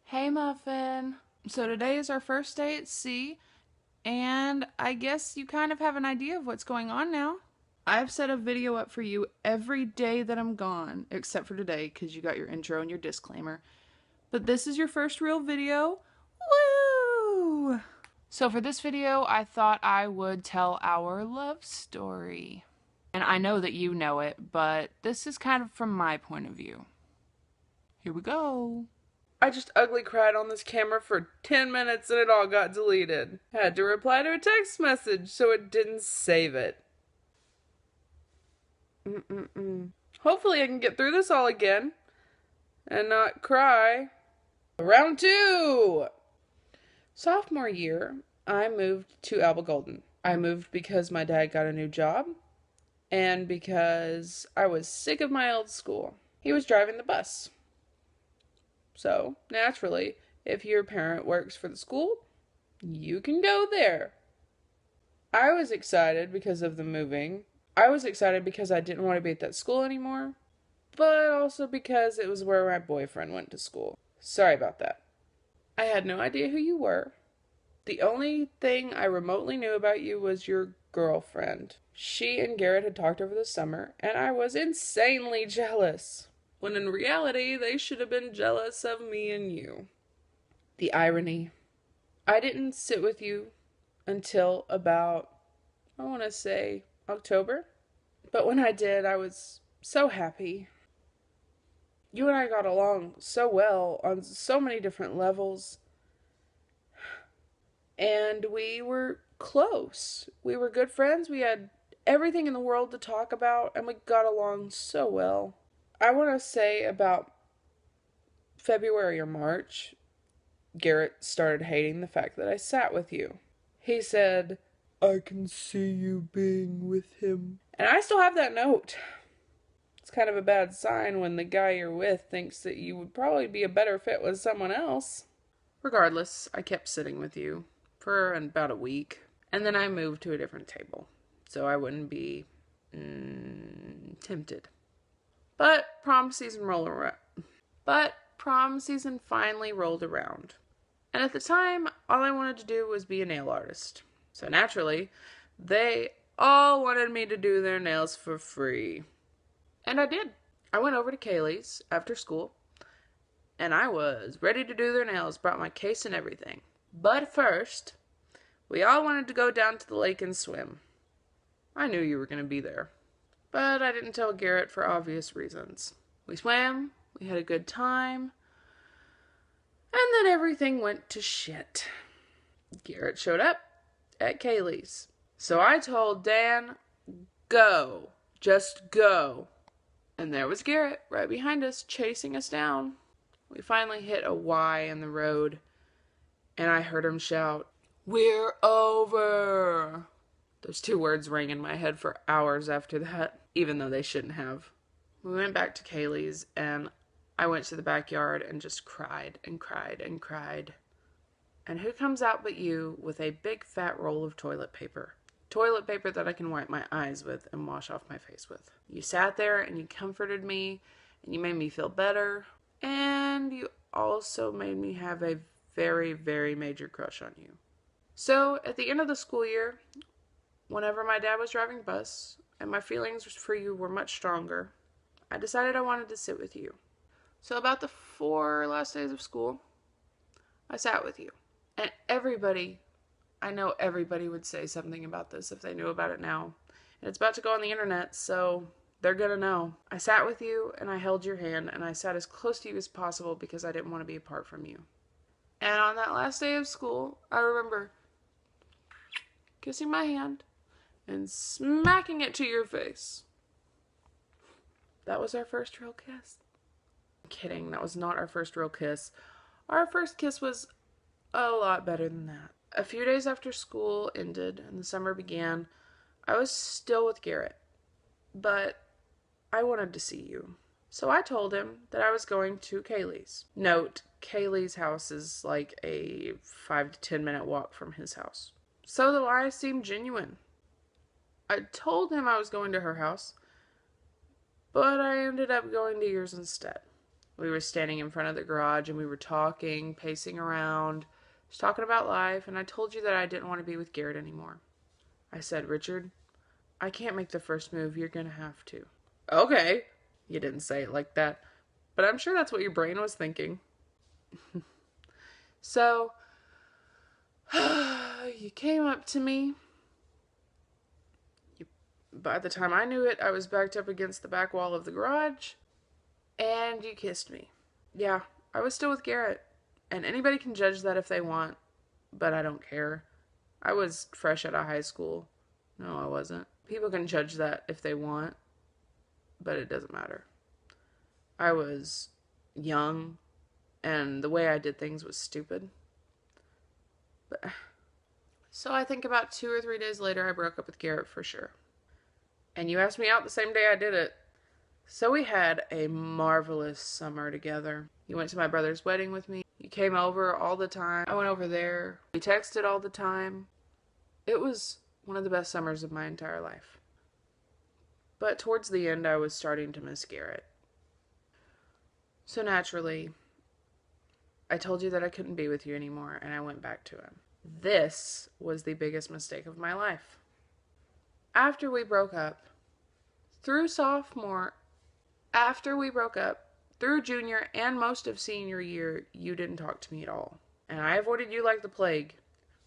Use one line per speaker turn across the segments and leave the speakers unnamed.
Hey Muffin. So today is our first day at sea, and I guess you kind of have an idea of what's going on now. I've set a video up for you every day that I'm gone, except for today because you got your intro and your disclaimer. But this is your first real video. Woo! So for this video, I thought I would tell our love story. And I know that you know it, but this is kind of from my point of view. Here we go. I just ugly cried on this camera for 10 minutes and it all got deleted. Had to reply to a text message so it didn't save it. Hopefully I can get through this all again and not cry. Round 2! Sophomore year, I moved to Alba Golden. I moved because my dad got a new job and because I was sick of my old school. He was driving the bus. So, naturally, if your parent works for the school, you can go there. I was excited because of the moving. I was excited because I didn't want to be at that school anymore, but also because it was where my boyfriend went to school. Sorry about that. I had no idea who you were. The only thing I remotely knew about you was your girlfriend. She and Garrett had talked over the summer, and I was insanely jealous. When in reality, they should have been jealous of me and you. The irony. I didn't sit with you until about, I want to say, October. But when I did, I was so happy. You and I got along so well on so many different levels. And we were close. We were good friends. We had everything in the world to talk about, and we got along so well. I want to say about February or March, Garrett started hating the fact that I sat with you. He said, "I can see you being with him." And I still have that note. It's kind of a bad sign when the guy you're with thinks that you would probably be a better fit with someone else. Regardless, I kept sitting with you for about a week, and then I moved to a different table so I wouldn't be tempted. But prom season finally rolled around. And at the time, all I wanted to do was be a nail artist. So naturally, they all wanted me to do their nails for free. And I did. I went over to Kaylee's after school, and I was ready to do their nails, brought my case and everything. But first, we all wanted to go down to the lake and swim. I knew you were going to be there, but I didn't tell Garrett for obvious reasons. We swam, we had a good time, and then everything went to shit. Garrett showed up at Kaylee's. So I told Dan, go. Just go. And there was Garrett right behind us, chasing us down. We finally hit a Y in the road, and I heard him shout, "We're over!" Those 2 words rang in my head for hours after that, even though they shouldn't have. We went back to Kaylee's, and I went to the backyard and just cried and cried and cried. And who comes out but you with a big fat roll of toilet paper? Toilet paper that I can wipe my eyes with and wash off my face with. You sat there and you comforted me, and you made me feel better, and you also made me have a very, very major crush on you. So, at the end of the school year, whenever my dad was driving bus, and my feelings for you were much stronger, I decided I wanted to sit with you. So about the 4 last days of school, I sat with you. And I know everybody would say something about this if they knew about it now. And it's about to go on the internet, so they're gonna know. I sat with you, and I held your hand, and I sat as close to you as possible because I didn't want to be apart from you. And on that last day of school, I remember kissing my hand and smacking it to your face. That was our first real kiss. I'm kidding, that was not our first real kiss. Our first kiss was a lot better than that. A few days after school ended and the summer began, I was still with Garrett, but I wanted to see you. So I told him that I was going to Kaylee's. Note, Kaylee's house is like a 5 to 10 minute walk from his house. So the lie seemed genuine. I told him I was going to her house, but I ended up going to yours instead. We were standing in front of the garage and we were talking, pacing around, just talking about life, and I told you that I didn't want to be with Garrett anymore. I said, Richard, I can't make the first move. You're going to have to. Okay. You didn't say it like that, but I'm sure that's what your brain was thinking. So, you came up to me. By the time I knew it, I was backed up against the back wall of the garage, and you kissed me. Yeah, I was still with Garrett, and anybody can judge that if they want, but I don't care. I was fresh out of high school. No, I wasn't. People can judge that if they want, but it doesn't matter. I was young, and the way I did things was stupid. But so I think about 2 or 3 days later, I broke up with Garrett for sure. And you asked me out the same day I did it. So we had a marvelous summer together. You went to my brother's wedding with me. You came over all the time. I went over there. We texted all the time. It was one of the best summers of my entire life. But towards the end, I was starting to miss Garrett. So naturally, I told you that I couldn't be with you anymore, and I went back to him. This was the biggest mistake of my life. After we broke up, through junior and most of senior year, you didn't talk to me at all. And I avoided you like the plague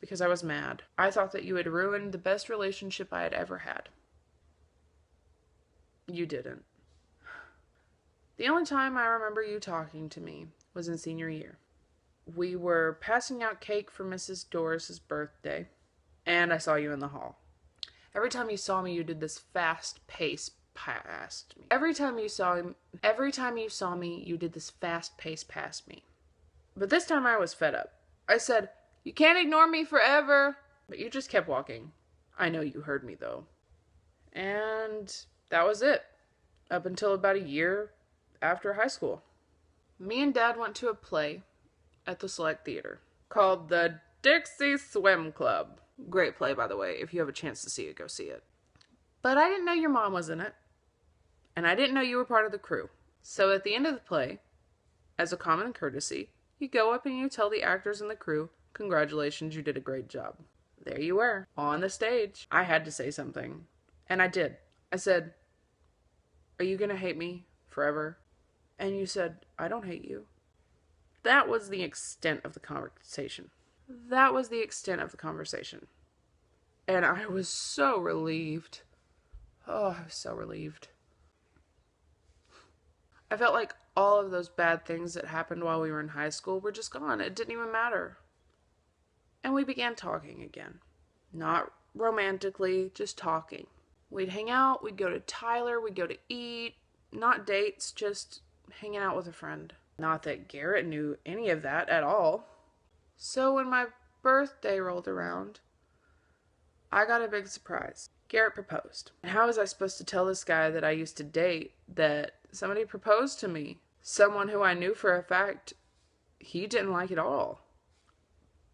because I was mad. I thought that you had ruined the best relationship I had ever had. You didn't. The only time I remember you talking to me was in senior year. We were passing out cake for Mrs. Doris's birthday, and I saw you in the hall. Every time you saw me, you did this fast pace past me. Every time you saw me, you did this fast pace past me. But this time I was fed up. I said, "You can't ignore me forever." But you just kept walking. I know you heard me, though. And that was it. Up until about a year after high school. Me and Dad went to a play at the Select Theater called the Dixie Swim Club. Great play, by the way. If you have a chance to see it, go see it. But I didn't know your mom was in it. And I didn't know you were part of the crew. So at the end of the play, as a common courtesy, you go up and you tell the actors and the crew, "Congratulations, you did a great job." There you were, on the stage. I had to say something. And I did. I said, "Are you going to hate me forever?" And you said, "I don't hate you." That was the extent of the conversation. And I was so relieved. Oh, I was so relieved. I felt like all of those bad things that happened while we were in high school were just gone. It didn't even matter. And we began talking again. Not romantically, just talking. We'd hang out, we'd go to Tyler, we'd go to eat. Not dates, just hanging out with a friend. Not that Garrett knew any of that at all. So when my birthday rolled around, I got a big surprise. Garrett proposed. And how was I supposed to tell this guy that I used to date that somebody proposed to me? Someone who I knew for a fact he didn't like at all.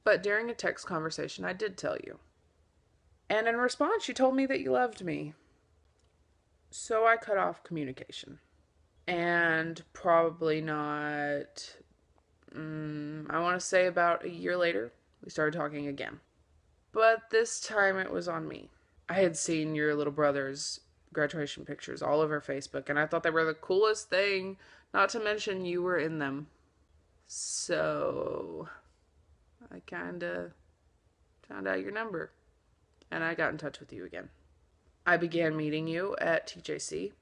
But during a text conversation, I did tell you. And in response, you told me that you loved me. So I cut off communication. And probably not, I want to say about a year later, we started talking again. But this time it was on me. I had seen your little brother's graduation pictures all over Facebook, and I thought they were the coolest thing, not to mention you were in them. So I kind of found out your number, and I got in touch with you again. I began meeting you at TJC,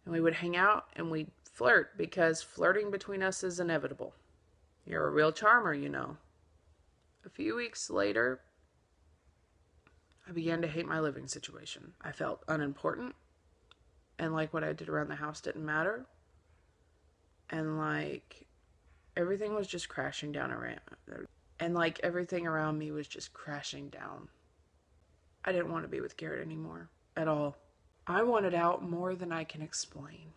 and we would hang out and we'd flirt, because flirting between us is inevitable. You're a real charmer, you know. A few weeks later, I began to hate my living situation. I felt unimportant, and like what I did around the house didn't matter, and like everything was just crashing down around, and like everything around me was just crashing down. I didn't want to be with Garrett anymore, at all. I wanted out more than I can explain.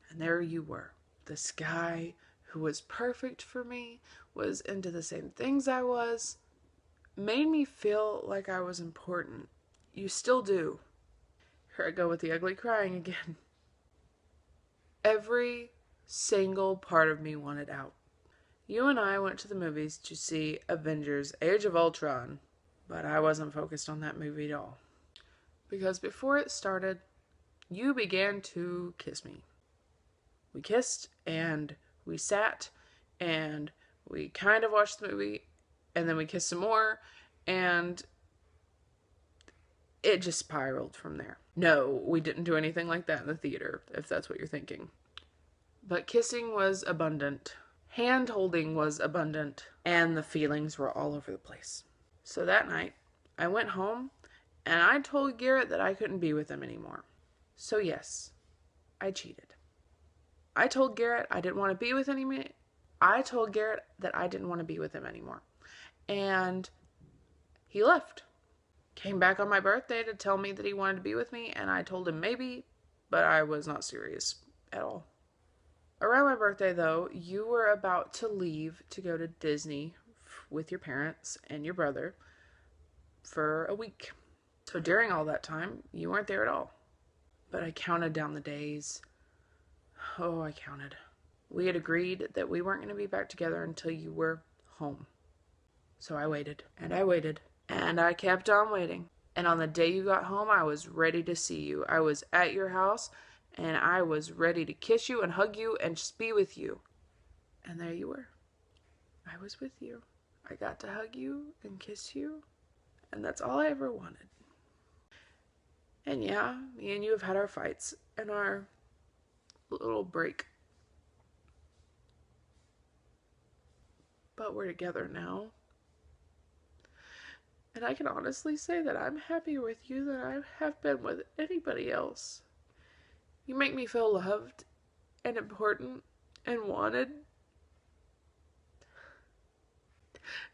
And there you were, this guy who was perfect for me, was into the same things I was, made me feel like I was important. You still do. Here I go with the ugly crying again. Every single part of me wanted out. You and I went to the movies to see Avengers Age of Ultron, but I wasn't focused on that movie at all. Because before it started, you began to kiss me. We kissed and we sat and we kind of watched the movie and then we kissed some more and it just spiraled from there. No, we didn't do anything like that in the theater, if that's what you're thinking. But kissing was abundant. Hand holding was abundant. And the feelings were all over the place. So that night, I went home and I told Garrett that I couldn't be with him anymore. So yes, I cheated. I told Garrett I didn't want to be with him. I told Garrett that I didn't want to be with him anymore. And he left. Came back on my birthday to tell me that he wanted to be with me, and I told him maybe, but I was not serious at all. Around my birthday, though, you were about to leave to go to Disney with your parents and your brother for a week. So during all that time, you weren't there at all. But I counted down the days. Oh, I counted. We had agreed that we weren't going to be back together until you were home. So I waited, and I waited, and I kept on waiting. And on the day you got home, I was ready to see you. I was at your house, and I was ready to kiss you and hug you and just be with you. And there you were. I was with you. I got to hug you and kiss you, and that's all I ever wanted. And yeah, me and you have had our fights and our little break. But we're together now. And I can honestly say that I'm happier with you than I have been with anybody else. You make me feel loved and important and wanted.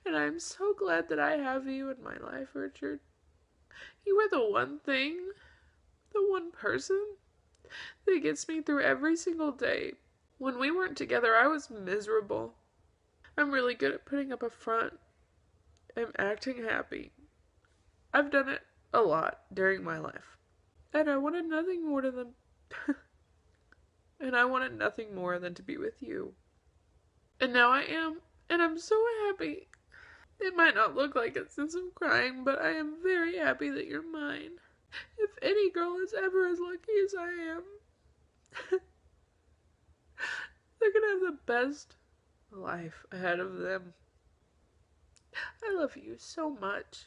And I'm so glad that I have you in my life, Richard. You are the one thing, the one person that gets me through every single day. When we weren't together, I was miserable. I'm really good at putting up a front and acting happy. I've done it a lot during my life. And I wanted nothing more than and I wanted nothing more than to be with you. And now I am, and I'm so happy. It might not look like it since I'm crying, but I am very happy that you're mine. If any girl is ever as lucky as I am, they're gonna have the best life ahead of them. I love you so much.